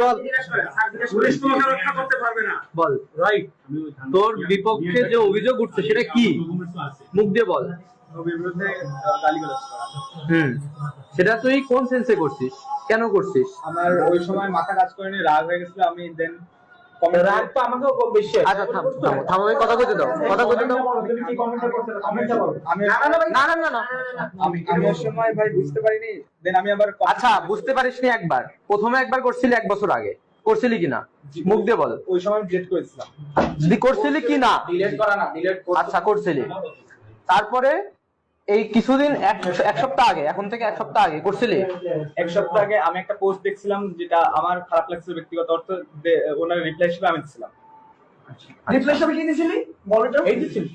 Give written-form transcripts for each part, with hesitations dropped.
বল police তোমাকে রক্ষা করতে পারবে না। বল রাইট, তোর বিপক্ষে যে অভিযোগ উঠছে সেটা কি, মুখ দিয়ে বল। নবীর বিরুদ্ধে গালিগালাজ করা। সেটা তুই কোন সেন্সে করছিস, কেন করছিস? আমার ওই সময় মাথা কাজ করেনি, রাগ হয়ে গেছিল। আমি দেন রাগ তো আমাকেও কম বেশি। আচ্ছা থাম থাম থাম, আমি কথা কইতে দাও, কথা কইতে দাও। তুমি কি কমেন্টটা করতে কমেন্টটা বলো। আমি না না না না, আমি ওই সময় ভাই বুঝতে পারিনি, দেন আমি আবার আচ্ছা বুঝতে পারিসনি একবার, প্রথমে একবার করছিলি 1 বছর আগে, করছিলি কিনা মুখ দিয়ে বল। ওই সময় ডিলিট করেছিলাম। যদি করছিলি কি না, ডিলিট করা না, ডিলিট আচ্ছা করছিলি, তারপরে এই কিছুদিন এক সপ্তাহ আগে, এখন থেকে 1 সপ্তাহ আগে করছিলি। 1 সপ্তাহ আগে আমি একটা পোস্ট দেখছিলাম যেটা আমার খারাপ লাগছিল ব্যক্তিগত অর্থ, ওনার রিপ্লাই হিসেবে আমি দিছিলাম। রিপ্লাই হিসেবে কি দিছিলি বল তো। এই দিছিল।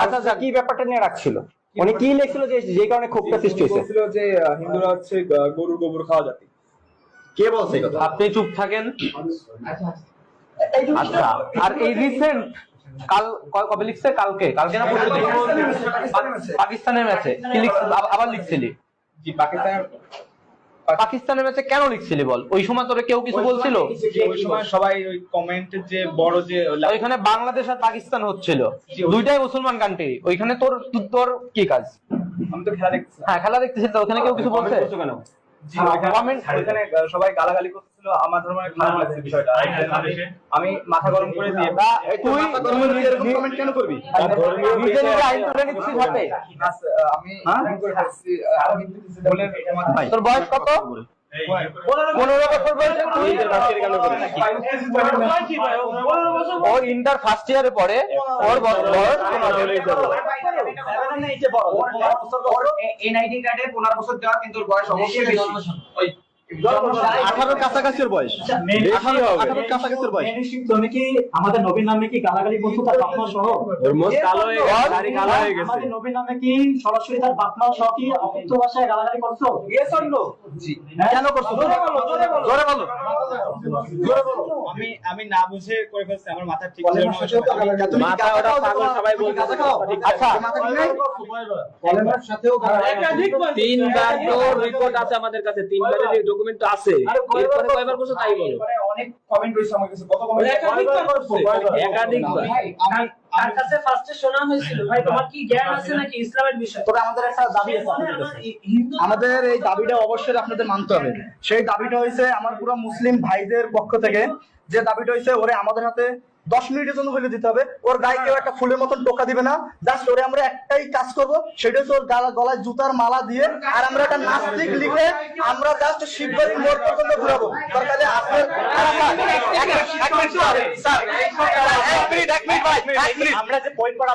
আচ্ছা আচ্ছা, কি ব্যাপারটা নিয়ে রাখছিল, উনি কি লিখছিল যে কারণে ক্ষোভটা সৃষ্টি হয়েছে? বলছিল যে হিন্দুরা হচ্ছে গরুর গোবর খাওয়া জাতি। কে বলছে এই কথা? আপনি চুপ থাকেন। আচ্ছা, আর এই রিসেন্ট কাল কবে লিখছে, কালকে না পরশুদিন পাকিস্তানের ম্যাচে কি লিখছিস, আবার লিখছিলি? জি, পাকিস্তানের ম্যাচে কেন লিখছিলি বল? ওই সময় তোরে কেউ কিছু বলছিল? ওই সময় সবাই ওই কমেন্টে যে বড় যে ওইখানে বাংলাদেশ আর পাকিস্তান হচ্ছিল, দুইটাই মুসলমান কান্ট্রি, ওইখানে তোর কি কাজ? আমি তো খেলা দেখছি। হ্যাঁ খেলা দেখতেছি, তো ওখানে কেউ কিছু বলছে? জি, ওইখানে সবাই গালাগালি করতেছিল, আমার ধর্মের খারাপ লাগছে বিষয়টা। আমি মাথা গরম করে দিয়ে তুই এরকম কমেন্ট কেন করবি? নিজে নিজে আইন তুলে নিচ্ছিস হাতে। আমি বলে তোর বয়স কত? 15 বছর বয়সে তুই ও ইন্টার ফার্স্ট ইয়ারে পড়ে, ওর বয়স এনআইডি কার্ডে 15 বছর দেওয়া, কিন্তু ওর বয়স অবশ্যই বেশি। 18 কাছাকাছির বয়স, 18 কাছাকাছির বয়স। তুমি কি আমাদের নবীর নামে কি গালাগালি করছো তার বাপমা সহ? আমাদের নবীর নামে কি সরাসরি তার বাপমা সহ কি অকথ্য ভাষায় গালাগালি করছো? Yes or no? জি। কেন করছো? জোরে বলো। আমি না বুঝে করে ফেলছি, আমার মাথা ঠিক ছিল না। মাথা ওটা পাগল সবাই বলছে। আচ্ছা কলেমার সাথেও তিনবার তো রিপোর্ট আছে আমাদের কাছে, তিনবারের ডকুমেন্ট তো আছে। এরপরে কয়বার বলছো তাই বলো। অনেক কমেন্ট রয়েছে আমার কাছে, কত কমেন্ট একাধিকবার। তার কাছে ফার্স্টে শোনা হয়েছিল, ভাই তোমার কি জ্ঞান আছে নাকি ইসলামের বিষয়ে? তবে আমাদের একটা দাবি আছে আপনাদের কাছে। আমাদের এই দাবিটা অবশ্যই আপনাদের মানতে হবে। সেই দাবিটা হয়েছে আমার পুরো মুসলিম ভাইদের পক্ষ থেকে, যে দাবিটা হয়েছে ওরে আমাদের হাতে 10 মিনিটের জন্য হইলে দিতে হবে। ওর গায়ে কেউ একটা ফুলের মতন টোকা দিবে না, জাস্ট ওরে আমরা একটাই কাজ করব, সেটা হচ্ছে ওর গলায় জুতার মালা দিয়ে আর আমরা একটা নাস্তিক লিখে আমরা জাস্ট শিববাড়ির মোড় পর্যন্ত ঘুরাবো। তাহলে আপনার আমরা যে বই পড়া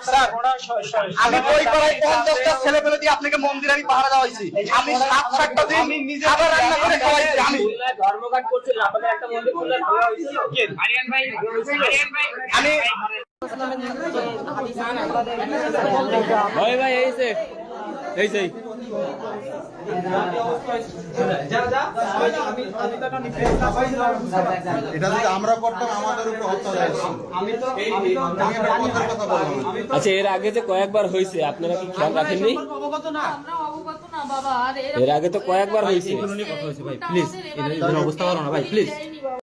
আমি বই করাই 50টা ছেলে পেলে দিয়ে আপনাকে মন্দিরে আমি পাহারা দেওয়া হয়েছি। আমি 7-7টা দিন খাবার রান্না করে খাওয়াইছি। আমি ধর্মঘট করছিলাম, আপনাদের একটা মন্দির খুললে ভালো হয়েছিল। আরিয়ান ভাই আমি ভাই এই সেই এটা যদি আমরা করতাম আমাদের উপর অত্যাচার ছিল। আচ্ছা, এর আগে যে কয়েকবার হয়েছে আপনারা কি খেয়াল রাখেননি? এর আগে তো কয়েকবার হয়েছে। ভাই প্লিজ, অবস্থা করো না ভাই প্লিজ।